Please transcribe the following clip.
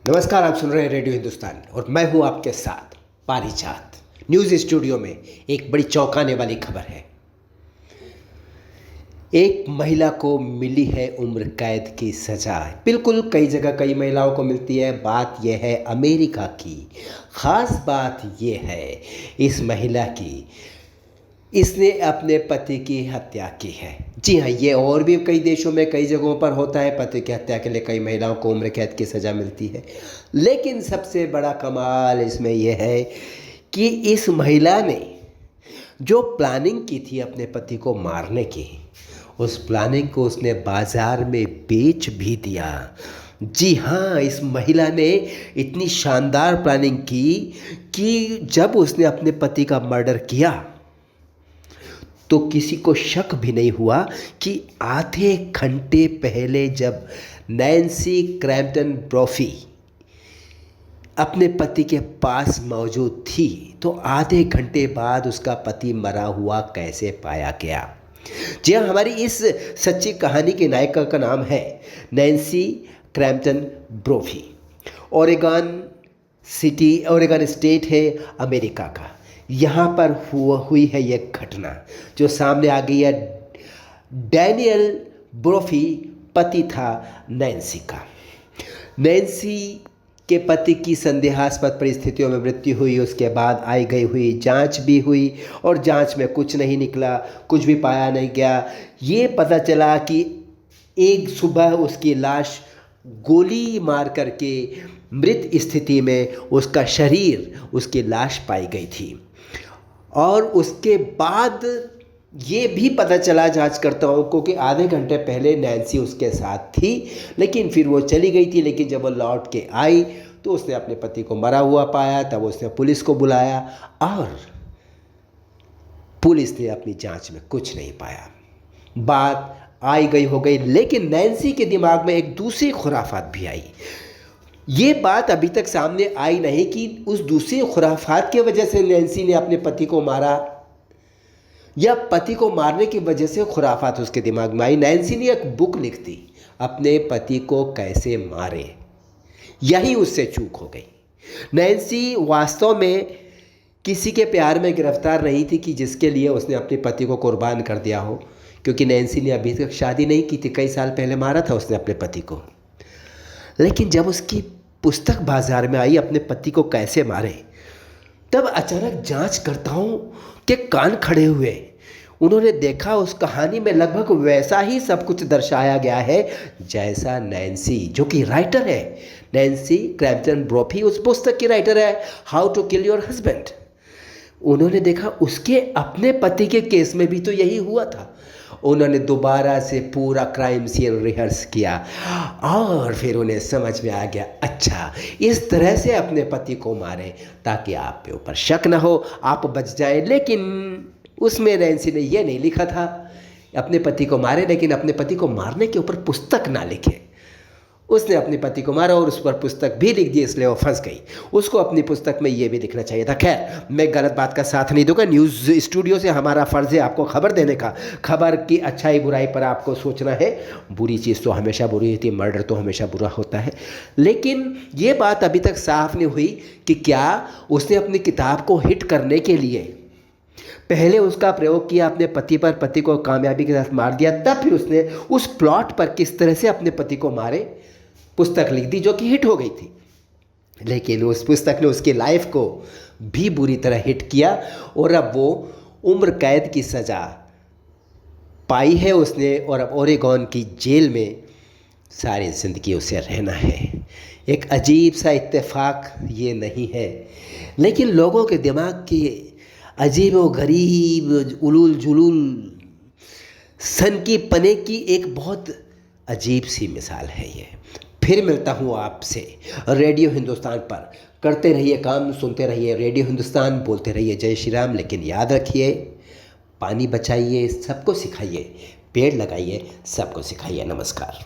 नमस्कार, आप सुन रहे हैं रेडियो हिंदुस्तान और मैं हूं आपके साथ पारिजात। न्यूज़ स्टूडियो में एक बड़ी चौंकाने वाली खबर है। एक महिला को मिली है उम्र कैद की सज़ा। बिल्कुल कई जगह कई महिलाओं को मिलती है। बात यह है अमेरिका की। ख़ास बात यह है इस महिला की, इसने अपने पति की हत्या की है। जी हाँ, ये और भी कई देशों में कई जगहों पर होता है। पति की हत्या के लिए कई महिलाओं को उम्र कैद की सज़ा मिलती है। लेकिन सबसे बड़ा कमाल इसमें यह है कि इस महिला ने जो प्लानिंग की थी अपने पति को मारने की, उस प्लानिंग को उसने बाज़ार में बेच भी दिया। जी हाँ, इस महिला ने इतनी शानदार प्लानिंग की कि जब उसने अपने पति का मर्डर किया तो किसी को शक भी नहीं हुआ कि आधे घंटे पहले जब नैन्सी क्रैम्पटन ब्रोफी अपने पति के पास मौजूद थी तो आधे घंटे बाद उसका पति मरा हुआ कैसे पाया गया। जी हाँ, हमारी इस सच्ची कहानी के नायिका का नाम है नैन्सी क्रैम्पटन ब्रोफी। ओरेगन स्टेट है अमेरिका का। यहाँ पर हुई है ये घटना जो सामने आ गई है। डैनियल ब्रोफी पति था नैन्सी का। नैन्सी के पति की संदेहास्पद परिस्थितियों में मृत्यु हुई। उसके बाद आई गई हुई जांच भी हुई और जांच में कुछ नहीं निकला, कुछ भी पाया नहीं गया। ये पता चला कि एक सुबह उसकी लाश गोली मार करके मृत स्थिति में उसका शरीर, उसकी लाश पाई गई थी। और उसके बाद ये भी पता चला जांचकर्ताओं को कि आधे घंटे पहले नैन्सी उसके साथ थी, लेकिन फिर वो चली गई थी। लेकिन जब वो लौट के आई तो उसने अपने पति को मरा हुआ पाया। तब उसने पुलिस को बुलाया और पुलिस ने अपनी जांच में कुछ नहीं पाया। बात आई गई हो गई, लेकिन नैन्सी के दिमाग में एक दूसरी खुराफात भी आई। ये बात अभी तक सामने आई नहीं कि उस दूसरी खुराफात की वजह से नैन्सी ने अपने पति को मारा या पति को मारने की वजह से खुराफात उसके दिमाग में आई। नैन्सी ने एक बुक लिख दी, अपने पति को कैसे मारे। यही उससे चूक हो गई। नैन्सी वास्तव में किसी के प्यार में गिरफ्तार नहीं थी कि जिसके लिए उसने अपने पति को कुर्बान कर दिया हो, क्योंकि नैन्सी ने अभी तक शादी नहीं की थी। कई साल पहले मारा था उसने अपने पति को। लेकिन जब उसकी पुस्तक बाजार में आई, अपने पति को कैसे मारे, तब अचानक जांचकर्ताओं के कान खड़े हुए। उन्होंने देखा उस कहानी में लगभग वैसा ही सब कुछ दर्शाया गया है जैसा नैन्सी, जो कि राइटर है, नैन्सी क्रैम्पटन ब्रोफी उस पुस्तक की राइटर है, how to kill your husband. उन्होंने देखा उसके अपने पति के केस में भी तो यही हुआ था। उन्होंने दोबारा से पूरा क्राइम सीन रिहर्स किया और फिर उन्हें समझ में आ गया, अच्छा इस तरह से अपने पति को मारें ताकि आप पे ऊपर शक ना हो, आप बच जाएं। लेकिन उसमें नैन्सी ने यह नहीं लिखा था अपने पति को मारे, लेकिन अपने पति को मारने के ऊपर पुस्तक ना लिखे। उसने अपने पति को मारा और उस पर पुस्तक भी लिख दी, इसलिए वो फंस गई। उसको अपनी पुस्तक में ये भी लिखना चाहिए था। खैर, मैं गलत बात का साथ नहीं दूंगा। न्यूज़ स्टूडियो से हमारा फ़र्ज़ है आपको खबर देने का। खबर की अच्छाई बुराई पर आपको सोचना है। बुरी चीज़ तो हमेशा बुरी होती है, मर्डर तो हमेशा बुरा होता है। लेकिन ये बात अभी तक साफ नहीं हुई कि क्या उसने अपनी किताब को हिट करने के लिए पहले उसका प्रयोग किया अपने पति पर, पति को कामयाबी के साथ मार दिया, तब फिर उसने उस प्लॉट पर किस तरह से अपने पति को मारे पुस्तक लिख दी, जो कि हिट हो गई थी। लेकिन उस पुस्तक ने उसकी लाइफ को भी बुरी तरह हिट किया और अब वो उम्र कैद की सज़ा पाई है उसने और अब ओरेगॉन की जेल में सारी ज़िंदगी उसे रहना है। एक अजीब सा इत्तेफाक ये नहीं है, लेकिन लोगों के दिमाग की अजीब व गरीब उलूल जुलूल सनकी पने की एक बहुत अजीब सी मिसाल है ये। फिर मिलता हूँ आपसे रेडियो हिंदुस्तान पर। करते रहिए काम, सुनते रहिए रेडियो हिंदुस्तान, बोलते रहिए जय श्री राम। लेकिन याद रखिए, पानी बचाइए, सबको सिखाइए, पेड़ लगाइए, सबको सिखाइए। नमस्कार।